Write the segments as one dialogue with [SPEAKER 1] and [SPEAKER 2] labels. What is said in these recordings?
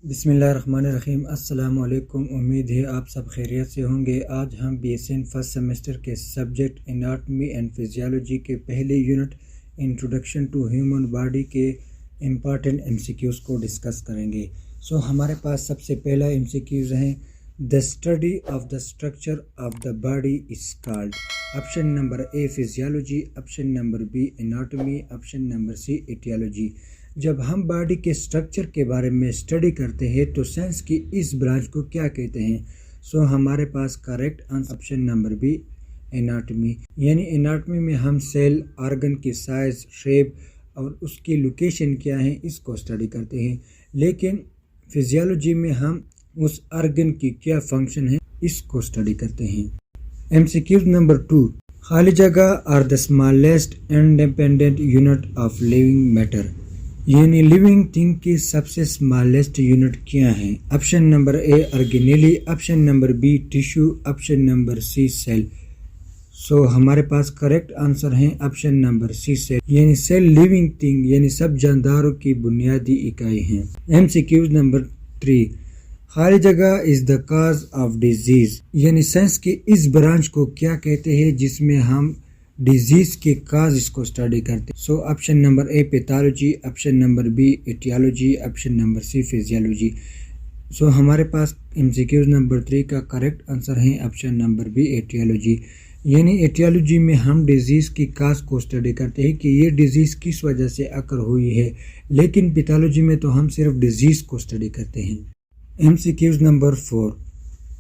[SPEAKER 1] बिस्मिल्लाहिर्रहमानिर्रहीम। अस्सलाम वालेकुम। उम्मीद है आप सब खैरियत से होंगे। आज हम BSN फर्स्ट सेमेस्टर के सब्जेक्ट एनाटॉमी एंड फिजियोलॉजी के पहले unit introduction to human body के इम्पॉर्टेंट MCQs को डिस्कस करेंगे। हमारे पास सबसे पहला MCQs हैं, the study of the structure of the body is called. Option number A physiology, option number B anatomy, option number C aetiology. जब हम बॉडी के स्ट्रक्चर के बारे में स्टडी करते हैं तो साइंस की इस ब्रांच को क्या कहते हैं? हमारे पास correct answer option number B anatomy. यानी एनाटॉमी में हम सेल, ऑर्गन की साइज, शेप और उसकी लोकेशन क्या है इसको स्टडी करते हैं। लेकिन फिजियोलॉजी में हम उस ऑर्गन की क्या फंक्शन है इसको स्टडी करते हैं। MCQ नंबर 2, खाली जगह are the smallest independent unit of living matter. यानी लिविंग थिंग की सबसे स्मॉलेस्ट यूनिट क्या है? Option number A organelle, option number B tissue, option number C cell. हमारे पास करेक्ट आंसर है ऑप्शन नंबर C सेल। यानी सेल लिविंग थिंग यानी सब जानदारों की बुनियादी इकाई है। MCQ नंबर 3, खाली जगह is the cause of disease. यानी साइंस की इस ब्रांच को क्या कहते हैं जिसमें हम डिजीज के काज इसको स्टडी करते हैं? Option number A pathology, option number B aetiology, option number C physiology. हमारे पास MCQ नंबर 3 का करेक्ट आंसर है ऑप्शन नंबर B एटियोलॉजी। यानी एटियोलॉजी में हम डिजीज की काज को स्टडी करते हैं कि ये डिजीज किस वजह से अकर हुई है, लेकिन पैथोलॉजी में तो हम सिर्फ डिजीज को स्टडी करते हैं। MCQ नंबर 4,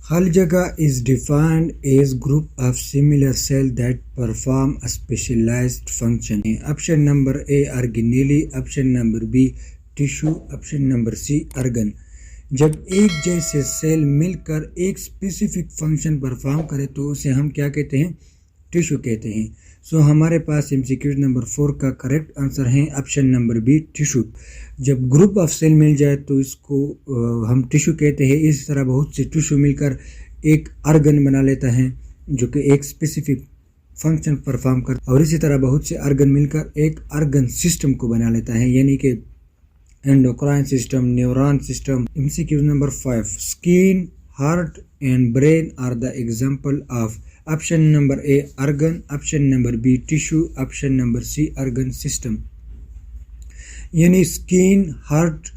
[SPEAKER 1] खाली जगह is defined as group of similar cells that perform a specialized function। Option number A organelle, option number B tissue, option number C organ. जब एक जैसे सेल मिलकर एक स्पेसिफिक फंक्शन परफॉर्म करे तो उसे हम क्या कहते हैं? टिश्यू कहते हैं। हमारे पास MCQ नंबर 4 का करेक्ट आंसर है ऑप्शन नंबर B टिश्यू। जब ग्रुप ऑफ सेल मिल जाए तो इसको हम टिश्यू कहते हैं। इस तरह बहुत से टिश्यू मिलकर एक ऑर्गन बना लेता है जो कि एक स्पेसिफिक फंक्शन परफॉर्म करता है, और इसी तरह बहुत से ऑर्गन मिलकर एक ऑर्गन सिस्टम को बना लेता है, यानी कि endocrine system, neuron system. MCQ number 5, skin, heart and brain are the example of. Option number A organ, option number B tissue, option number C organ system. यानी स्किन, हार्ट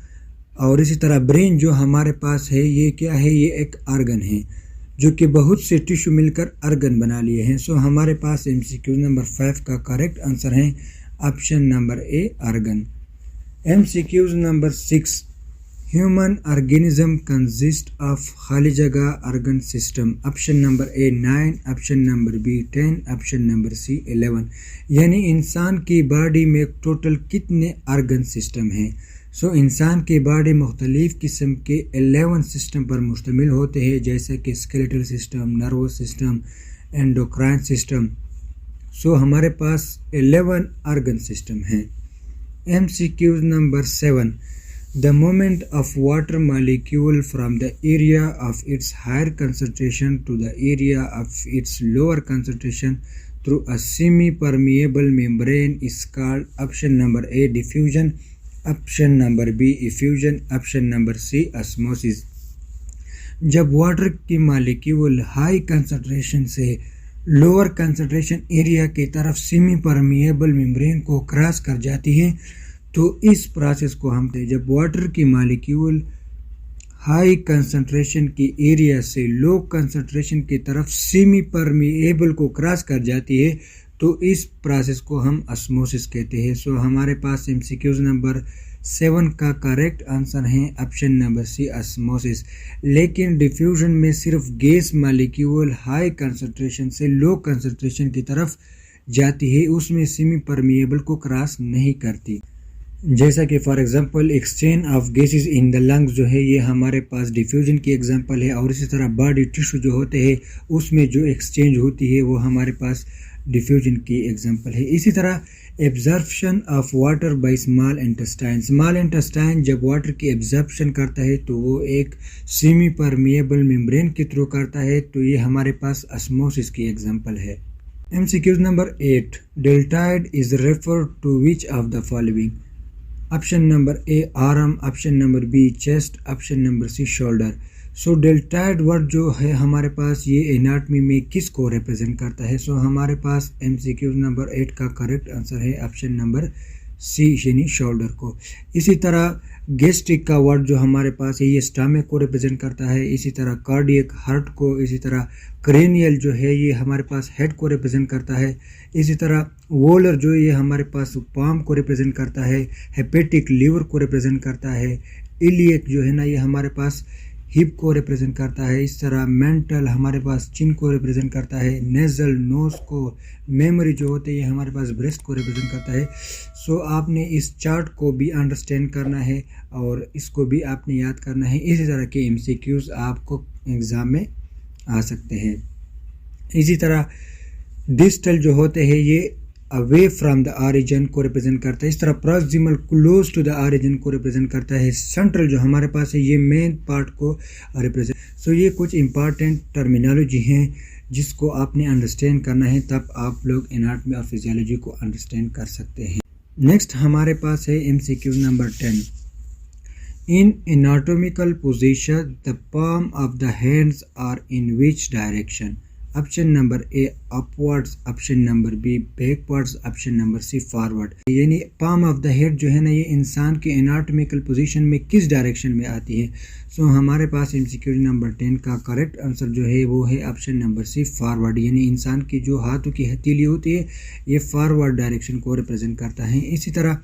[SPEAKER 1] और इसी तरह ब्रेन जो हमारे पास है ये क्या है? ये एक ऑर्गन है जो कि बहुत से टिश्यू मिलकर ऑर्गन बना लिए हैं। हमारे पास MCQ नंबर 5 का करेक्ट आंसर है option number A organ. MCQ number 6, human organism consist of खाली जगह organ system. Option number A 9, option number B 10, option number C 11। यानी इंसान की बॉडी में टोटल कितने ऑर्गन सिस्टम हैं? इंसान की बॉडी मुख्तलिफ किस्म के 11 सिस्टम पर मुश्तमिल होते हैं, जैसे कि skeletal system, nervous system, endocrine system. हमारे पास 11 ऑर्गन सिस्टम हैं। MCQ number 7, the movement of water molecule from the area of its higher concentration to the area of its lower concentration through a semi-permeable membrane is called option number A diffusion, option number B effusion, option number C osmosis। जब water की molecule high concentration से lower concentration area की तरफ semi permeable membrane को cross कर जाती है तो इस प्रोसेस को हम जब वाटर की मॉलिक्यूल हाई कंसंट्रेशन की एरिया से लो कंसंट्रेशन की तरफ सेमी परमिएबल को क्रॉस कर जाती है तो इस प्रोसेस को हम ऑस्मोसिस कहते हैं। हमारे पास MCQ नंबर 7 का करेक्ट आंसर है ऑप्शन नंबर C ऑस्मोसिस। लेकिन डिफ्यूजन में सिर्फ गैस मॉलिक्यूल हाई कंसंट्रेशन से लो कंसंट्रेशन की तरफ जाती है, उसमें सेमी परमिएबल को क्रॉस नहीं करती। जैसा कि for example exchange of gases in the lungs जो है ये हमारे पास डिफ्यूजन की एग्जांपल है, और इसी तरह बॉडी टिश्यू जो होते हैं उसमें जो एक्सचेंज होती है वो हमारे पास डिफ्यूजन की एग्जांपल है। इसी तरह absorption of water by small intestine. Small intestine जब वाटर की एब्जॉर्प्शन करता है तो वो एक सेमी परमिएबल मेम्ब्रेन के थ्रू करता है, तो ये हमारे पास ऑस्मोसिस की एग्जांपल है। MCQ number 8, deltoid is referred to which of the following. Option number A arm, option number B chest, option number C shoulder. So deltoid word जो है हमारे पास ये एनाटमी में किस को रिप्रेजेंट करता है? सो हमारे पास MCQ नंबर 8 का करेक्ट आंसर है ऑप्शन नंबर सी यानी शोल्डर को। इसी तरह गैस्ट्रिक का वर्ड जो हमारे पास है ये स्टमक को रिप्रेजेंट करता है। इसी तरह कार्डियक हार्ट को, इसी तरह क्रेनियल जो है ये हमारे पास हेड को रिप्रेजेंट करता है। इसी तरह वोलर जो ये हमारे पास पाम को रिप्रेजेंट करता है। हेपेटिक लिवर को रिप्रेजेंट करता है। इलियक जो है ना ये हमारे पास हिप को रिप्रेजेंट करता है। इस तरह मेंटल हमारे पास चिन को रिप्रेजेंट करता है। नेजल नोज को, मेमोरी जो होते हैं ये हमारे पास ब्रेस्ट को रिप्रेजेंट करता है। सो आपने इस चार्ट को भी अंडरस्टैंड करना है और इसको भी आपने याद करना है। इसी तरह के MCQs आपको एग्ज़ाम में आ सकते हैं। इसी तरह डिस्टल जो होते हैं ये अवे फ्रॉम द ऑरिजिन को रिप्रेजेंट करता है। इस तरह proximal close to the origin को रिप्रेजेंट करता है। सेंट्रल जो हमारे पास है ये मेन पार्ट को रिप्रेजेंट। सो ये कुछ इंपॉर्टेंट टर्मिनोलॉजी हैं जिसको आपने अंडरस्टैंड करना है, तब आप लोग एनाटॉमी और फिजियोलॉजी को अंडरस्टैंड कर सकते हैं। नेक्स्ट हमारे पास है MCQ number 10। In anatomical position the palm of the hands are in which direction? Option number A upwards, option number B backwards, option number C forward. यानी पाम ऑफ द हेड जो है ना ये इंसान के एनाटॉमिकल पोजीशन में किस direction में आती है? सो हमारे पास MCQ नंबर 10 का करेक्ट आंसर जो है वो है ऑप्शन नंबर सी फॉरवर्ड। यानी इंसान की जो हाथों की हथेली होती है ये फॉरवर्ड डायरेक्शन को रिप्रेजेंट करता है। इसी तरह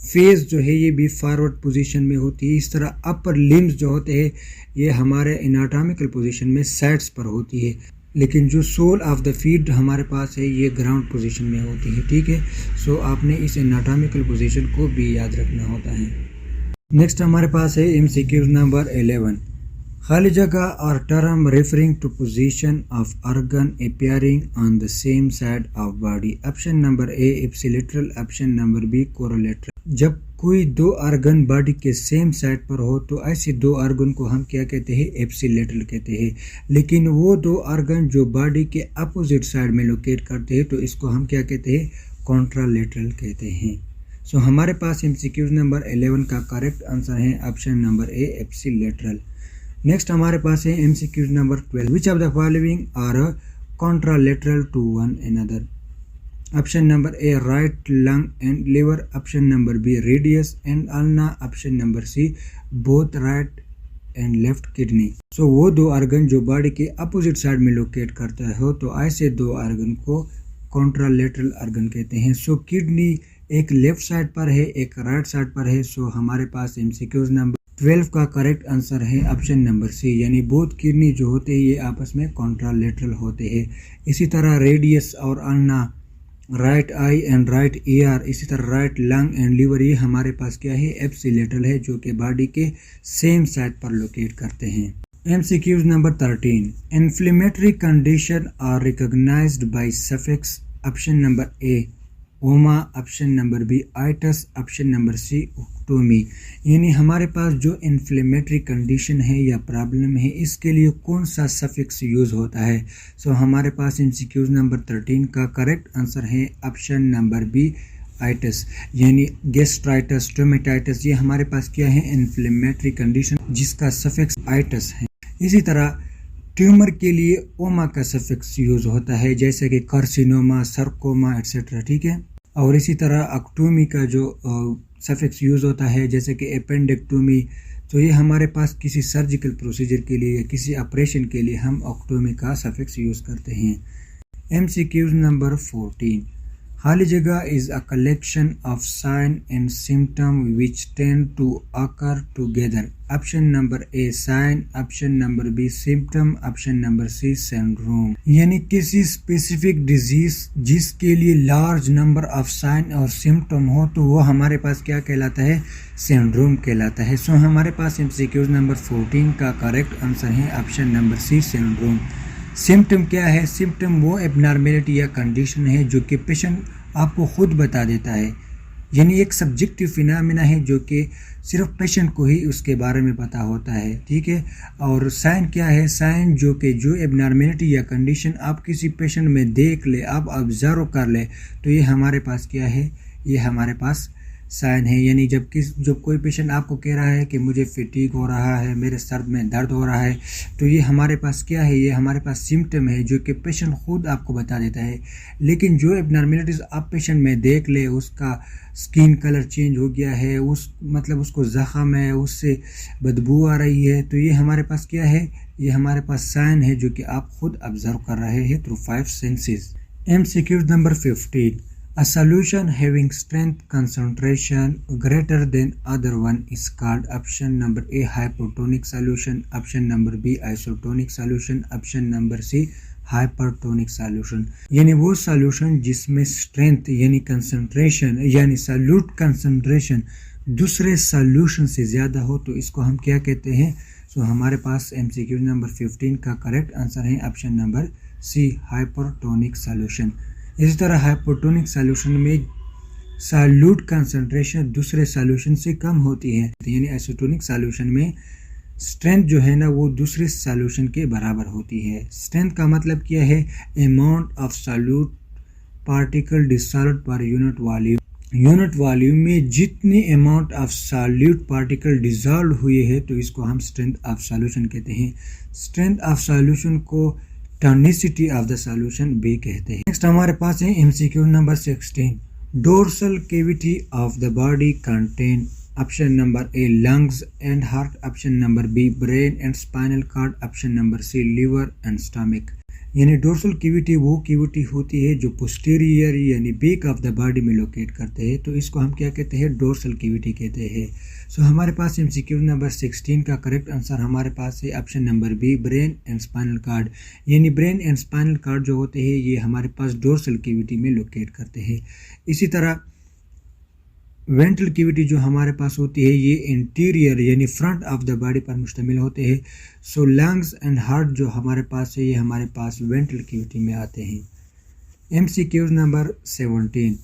[SPEAKER 1] फेस जो है ये भी फॉरवर्ड पोजीशन में होती है। इस तरह अपर लिम्स जो होते हैं ये हमारे एनाटॉमिकल पोजीशन में साइड्स पर होती है, लेकिन जो सोल ऑफ द फीट हमारे पास है ये ग्राउंड पोजीशन में होती है। ठीक है, सो आपने इस एनाटॉमिकल पोजीशन को भी याद रखना होता है। नेक्स्ट हमारे पास है MCQ नंबर 11। खाली जगह और term referring to position of organ appearing on the same side of body. Option number A ipsilateral, option number B contralateral. जब कोई दो ऑर्गन बॉडी के सेम साइड पर हो तो ऐसे दो ऑर्गन को हम क्या कहते हैं? एप्सिलेटरल कहते हैं। लेकिन वो दो ऑर्गन जो बॉडी के अपोजिट साइड में लोकेट करते हैं तो इसको हम क्या कहते हैं? कॉन्ट्रालेटरल कहते हैं। सो हमारे पास MCQ नंबर 11 का करेक्ट आंसर है option number A ipsilateral. Next हमारे पास है MCQ number 12। Which of the following are contralateral to one another? Option number A right lung and liver, option number B radius and ulna, option number C both right and left kidney. So वो दो organ जो body के opposite side में locate करता हो तो ऐसे दो ऑर्गन को कॉन्ट्रालेटरल ऑर्गन कहते हैं। सो किडनी एक लेफ्ट साइड पर है, एक राइट साइड पर है। सो हमारे पास MCQ नंबर 12 का करेक्ट आंसर है ऑप्शन नंबर सी, यानी बोथ किडनी जो होते हैं ये आपस में कॉन्ट्रालेटरल होते हैं। इसी तरह रेडियस और ulna, right I and right year, इसी तरह राइट लंग एंड लिवर ये हमारे पास क्या है? एप्सिलेटरल है, जो कि बॉडी के सेम साइड पर लोकेट करते हैं। MCQ number 13। Inflammatory condition are recognised by suffix. Option number A oma, option number B itis, option number C ectomy. यानी हमारे पास जो इन्फ्लेमेटरी कंडीशन है या प्रॉब्लम है इसके लिए कौन सा सफिक्स यूज़ होता है? सो हमारे पास MCQ नंबर 13 का करेक्ट आंसर है ऑप्शन नंबर बी आइटस। यानी गैस्ट्राइटिस, स्टोमेटाइटिस ये हमारे पास क्या है? इन्फ्लेमेटरी कंडीशन जिसका सफिक्स आइटस है। इसी तरह ट्यूमर के लिए ओमा का सफिक्स यूज होता है, जैसे कि कार्सिनोमा, सर्कोमा एक्सेट्रा। ठीक है, और इसी तरह ऑक्टोमी का जो सफिक्स यूज होता है जैसे कि एपेंडेक्टोमी, तो ये हमारे पास किसी सर्जिकल प्रोसीजर के लिए या किसी ऑपरेशन के लिए हम ऑक्टोमी का सफिक्स यूज करते हैं। MCQ number 14। खाली जगह is a collection of sign and symptom which tend to occur together. Option number A sign, option number B symptom, option number C syndrome. यानी किसी स्पेसिफिक डिजीज जिसके लिए लार्ज नंबर ऑफ साइन और symptom हो तो वो हमारे पास क्या कहलाता है? सिंड्रोम कहलाता है। सो हमारे पास MCQ नंबर 14 का करेक्ट आंसर है option number C syndrome. Symptom क्या है? सिम्टम वो एबनॉर्मेलिटी या कंडीशन है जो कि पेशेंट आपको खुद बता देता है, यानी एक सब्जेक्टिव फिनोमेना है जो कि सिर्फ पेशेंट को ही उसके बारे में पता होता है। ठीक है, और साइन क्या है? साइन जो एबनॉर्मेलिटी या कंडीशन आप किसी पेशेंट में देख ले, आप ऑब्जर्व कर ले, तो ये हमारे पास क्या है? ये हमारे पास साइन है। यानी जब कोई पेशेंट आपको कह रहा है कि मुझे फटीग हो रहा है, मेरे सर में दर्द हो रहा है, तो ये हमारे पास क्या है, ये हमारे पास सिम्टम है जो कि पेशेंट खुद आपको बता देता है। लेकिन जो एबनॉर्मेलिटीज़ आप पेशेंट में देख ले, उसका स्किन कलर चेंज हो गया है, उसको ज़ख़म है, उससे बदबू आ रही है, तो ये हमारे पास क्या है, ये हमारे पास साइन है जो कि आप खुद ऑब्जर्व कर रहे हैं through 5 senses. MCQ number 15, a solution having strength concentration greater than other one is called option number A hypotonic solution, option number B isotonic solution, option number C hypertonic solution. यानी वो solution जिसमें strength यानी concentration यानी solute concentration दूसरे solution से ज़्यादा हो, तो इसको हम क्या कहते हैं। सो हमारे पास MCQ नंबर 15 का करेक्ट आंसर है option number C hypertonic solution. इसी तरह हाइपरटोनिक सॉल्यूशन में सॉल्यूट कंसंट्रेशन दूसरे सॉल्यूशन से कम होती है, यानी आइसोटोनिक सॉल्यूशन में स्ट्रेंथ जो है ना वो दूसरे सॉल्यूशन के बराबर होती है। स्ट्रेंथ का मतलब क्या है, amount of solute particle dissolved per unit volume में जितनी amount of solute particle dissolve हुए हैं, तो इसको हम स्ट्रेंथ ऑफ सॉल्यूशन कहते हैं। स्ट्रेंथ ऑफ सॉल्यूशन को टॉनिसिटी ऑफ द सॉल्यूशन भी कहते हैं। नेक्स्ट हमारे पास है MCQ number 16, dorsal cavity of the body contain option number A lungs and heart, option number B brain and spinal cord, option number C liver and stomach. यानी dorsal cavity वो cavity होती है जो posterior यानी back of the body में locate करते हैं, तो इसको हम क्या कहते हैं, डोर्सल कैविटी कहते हैं। सो हमारे पास MCQ नंबर 16 का करेक्ट आंसर हमारे पास है option number B brain and spinal cord. यानी ब्रेन एंड स्पाइनल कॉर्ड जो होते हैं ये हमारे पास डोर्सल कैविटी में लोकेट करते हैं। इसी तरह वेंट्रल कैविटी जो हमारे पास होती है ये इंटीरियर यानी फ्रंट ऑफ द बॉडी पर मुश्तमिल होते हैं। सो लंग्स एंड हार्ट जो हमारे पास है ये हमारे पास वेंट्रल कैविटी में आते हैं। MCQ number 17,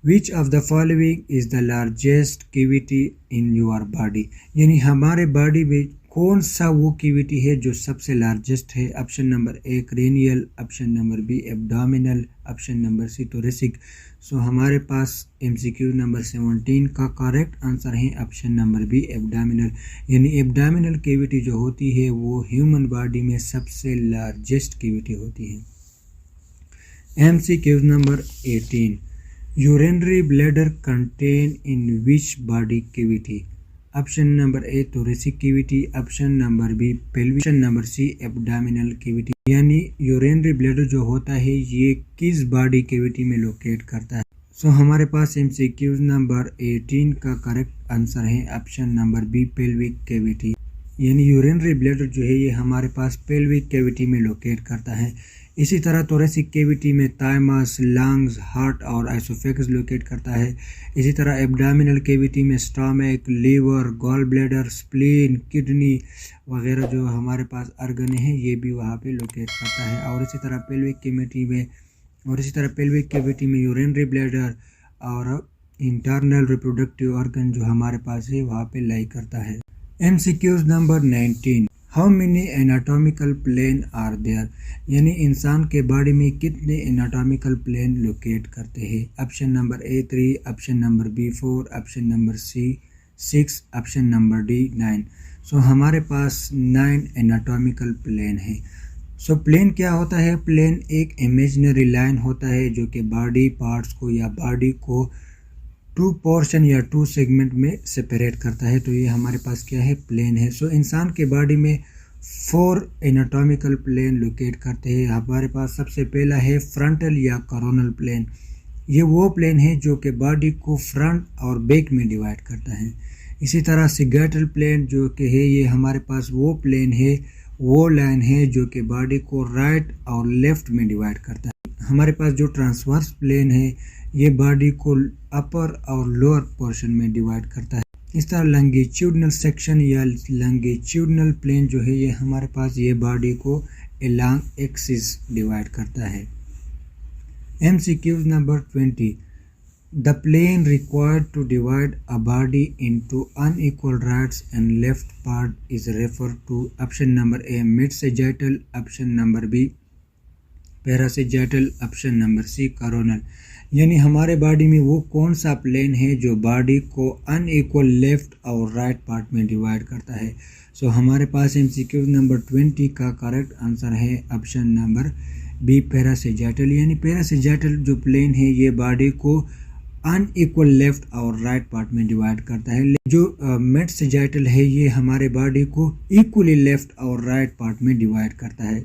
[SPEAKER 1] which of the following is the largest cavity in your body. यानी हमारे बॉडी में कौन सा वो कैविटी है जो सबसे लार्जेस्ट है। Option number A cranial, option number B abdominal, option number C thoracic. So हमारे पास MCQ नंबर 17 का करेक्ट आंसर है ऑप्शन नंबर B एब्डोमिनल। यानी एब्डोमिनल कैविटी जो होती है वो ह्यूमन बॉडी में सबसे लार्जेस्ट कैविटी होती है। MCQ number 18, urinary bladder contain in which body cavity. Option number A thoracic cavity, option number B pelvic, option number C abdominal cavity. यानी यूरिनरी ब्लैडर जो होता है ये किस बॉडी कैविटी में लोकेट करता है। सो हमारे पास MCQ नंबर 18 का करेक्ट आंसर है option number B pelvic cavity. यानी यूरिनरी ब्लैडर जो है ये हमारे पास पेल्विक कैविटी में लोकेट करता है। इसी तरह थोरेसिक कैविटी में थाइमस, लंग्स, हार्ट और आइसोफेगस लोकेट करता है। इसी तरह एब्डोमिनल कैविटी में stomach, liver, gall bladder, spleen, kidney वगैरह जो हमारे पास ऑर्गन है ये भी वहाँ पे लोकेट करता है। और इसी तरह पेल्विक कैविटी में यूरिनरी ब्लैडर और इंटरनल रिप्रोडक्टिव ऑर्गन जो हमारे पास है वहाँ पे लाई करता है। MCQ number 19, how many anatomical plane are there. यानी इंसान के बॉडी में कितने एनाटॉमिकल प्लेन लोकेट करते हैं। Option number A 3, option number B 4, option number C 6, option number D 9। सो हमारे पास 9 एनाटॉमिकल प्लेन है। सो प्लेन क्या होता है, प्लेन एक इमेजिनरी लाइन होता है जो कि बॉडी पार्ट्स को या बॉडी को 2 पोर्शन या 2 सेगमेंट में सेपरेट करता है, तो ये हमारे पास क्या है, प्लेन है। सो इंसान के बॉडी में 4 एनाटॉमिकल प्लेन लोकेट करते हैं। हमारे पास सबसे पहला है फ्रंटल या कोरोनल प्लेन। ये वो प्लेन है जो कि बॉडी को फ्रंट और बैक में डिवाइड करता है। इसी तरह सिगेटल प्लेन जो कि है ये हमारे पास वो प्लेन है, वो लाइन है जो कि बॉडी को राइट और लेफ्ट में डिवाइड करता है। हमारे पास जो ट्रांसवर्स प्लेन है ये बॉडी को अपर और लोअर पोर्शन में डिवाइड करता है। इस तरह लंगिट्यूडनल सेक्शन या लंगिट्यूडनल प्लेन जो है ये हमारे पास ये बॉडी को अलोंग एक्सिस डिवाइड करता है। MCQ number 20, the plane required to divide a body into unequal rights and left part is refer to. Option number A mid sagittal, option number B parasagittal, option number C coronal. यानी हमारे body में वो कौन सा plane है जो body को unequal left और राइट पार्ट में डिवाइड करता है। सो हमारे पास MCQ नंबर 20 का करेक्ट आंसर है ऑप्शन नंबर बी, पैरासेजाइटल। यानी पैरासेजाइटल जो प्लेन है ये बॉडी को अनइक्वल लेफ्ट और राइट पार्ट में डिवाइड करता है। जो मेडसेजाइटल है ये हमारे बॉडी को इक्वली लेफ्ट और राइट पार्ट में डिवाइड करता है।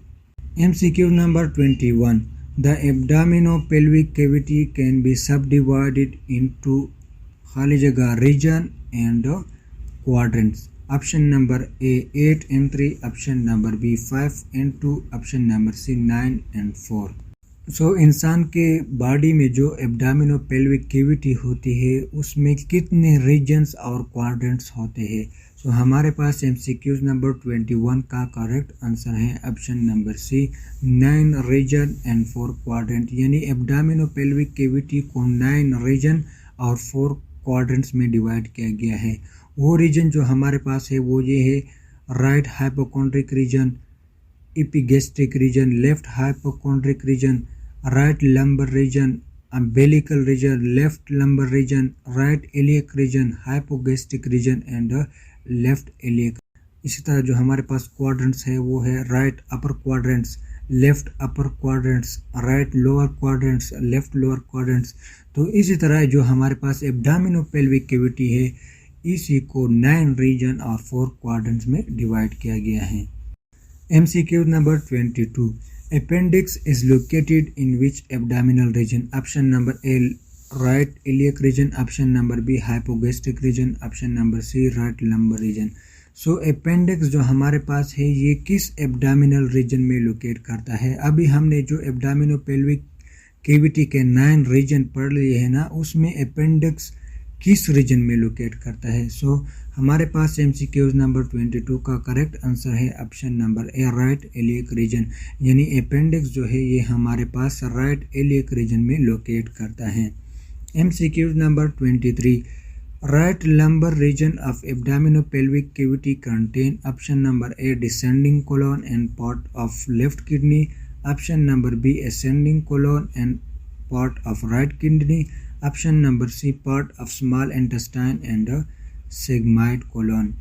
[SPEAKER 1] MCQ number 21, the abdominopelvic cavity can be subdivided into खाली जगह region and quadrants. Option number A 8 and 3, option number B 5 and 2, option number C 9 and 4। So इंसान के body में जो एब्डामिनोपेल्विक कैविटी होती है उसमें कितने रीजन्स और क्वाड्रेंट्स होते हैं। सो हमारे पास MCQ नंबर 21 का करेक्ट आंसर है option number C, 9 region and 4 quadrant. यानी एब्डामिनोपेल्विक कैविटी को 9 रीजन और 4 क्वाड्रेंट्स में डिवाइड किया गया है। वो रीजन जो हमारे पास है वो ये है right hypochondriac region, epigastric region, left hypochondriac region, right lumbar region, umbilical region, left lumbar region, right iliac region, hypogastric region and left iliac. इसी तरह जो हमारे पास क्वाड्रेंट्स है वो है right upper quadrants, left upper quadrants, right lower quadrants, left lower quadrants. तो इसी तरह जो हमारे पास एब्डामिनोपेल्विक कैविटी है इसी को 9 रीजन और 4 क्वाड्रेंट्स में डिवाइड किया गया है। MCQ number 22, appendix is located in which abdominal region. Option number A right iliac region, option number B hypogastric region, option number C right lumbar region. So appendix जो हमारे पास है ये किस एब्डामिनल रीजन में लोकेट करता है। अभी हमने जो एब्डामिनोपेल्विक कैविटी के 9 रीजन पढ़ लिए हैं ना, उसमें अपेंडिक्स किस रीजन में लोकेट करता है। सो हमारे पास MCQ नंबर 22 का करेक्ट आंसर है option number A right iliac region. यानी अपेंडिक्स जो है ये हमारे पास राइट इलियक रीजन में लोकेट करता है। MCQ number 23, right lumbar region of abdominopelvic cavity contain option number A descending colon and part of left kidney, option number B ascending colon and part of right kidney, option number C part of small intestine and sigmoid colon.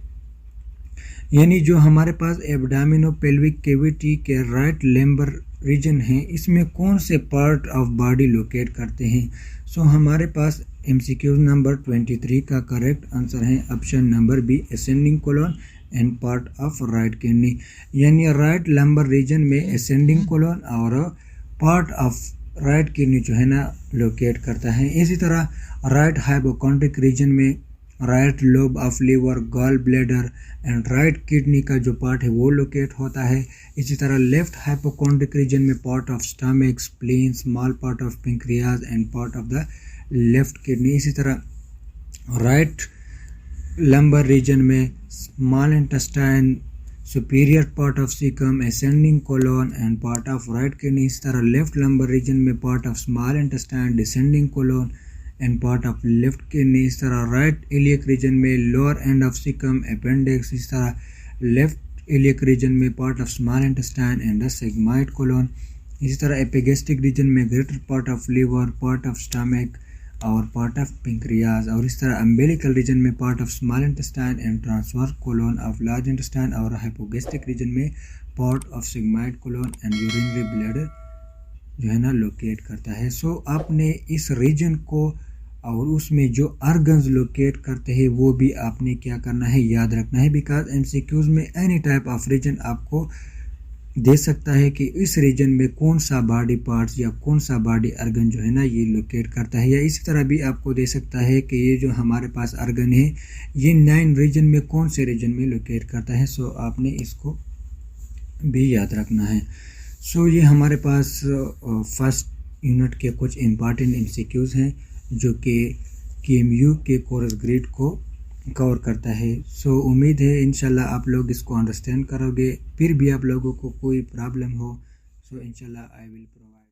[SPEAKER 1] यानी जो हमारे पास एब्डामिनोपेल्विक cavity के right lumbar reason है इसमें कौन से part of body locate करते हैं। सो हमारे पास MCQ नंबर 23 का करेक्ट आंसर है option number B ascending colon and part of right kidney. यानी राइट लंबर रीजन में असेंडिंग कोलन और पार्ट ऑफ राइट किडनी जो है ना लोकेट करता है। इसी तरह राइट हाइपोकॉन्ड्रिक रीजन में right lobe of liver, gall bladder and right kidney का जो पार्ट है वो लोकेट होता है। इसी तरह लेफ्ट हाइपोकॉन्ड्रिक रीजन में part of stomach, spleen, small part of pancreas and part of the left kidney. इसी तरह राइट लंबर रीजन में small intestine, superior part of caecum, ascending colon and part of right kidney. इस तरह left lumbar region में part of small intestine, descending colon and part of left kidney. इस तरह right iliac region में lower end of caecum, appendix. इस तरह left iliac region में part of small intestine and the sigmoid colon. इसी तरह epigastric region में greater part of liver, part of stomach और पार्ट ऑफ पेंक्रियाज। और इस तरह अम्बिलिकल रीजन में part of small intestine and transverse colon of large intestine. और hypogastric region में part of sigmoid colon and urinary bladder जो है ना लोकेट करता है। सो आपने इस रीजन को और उसमें जो ऑर्गन्स लोकेट करते हैं वो भी आपने क्या करना है, याद रखना है। बिकॉज MCQs में एनी टाइप ऑफ रीजन आपको दे सकता है कि इस रीजन में कौन सा बॉडी पार्ट्स या कौन सा बॉडी ऑर्गन जो है ना ये लोकेट करता है। या इसी तरह भी आपको दे सकता है कि ये जो हमारे पास ऑर्गन है ये 9 रीजन में कौन से रीजन में लोकेट करता है। सो आपने इसको भी याद रखना है। सो ये हमारे पास फर्स्ट यूनिट के कुछ इम्पॉर्टेंट MCQs हैं जो कि KMU के कोर्स ग्रेड को कवर करता है। सो उम्मीद है इंशाल्लाह आप लोग इसको अंडरस्टैंड करोगे। फिर भी आप लोगों को कोई प्रॉब्लम हो सो इंशाल्लाह आई विल प्रोवाइड।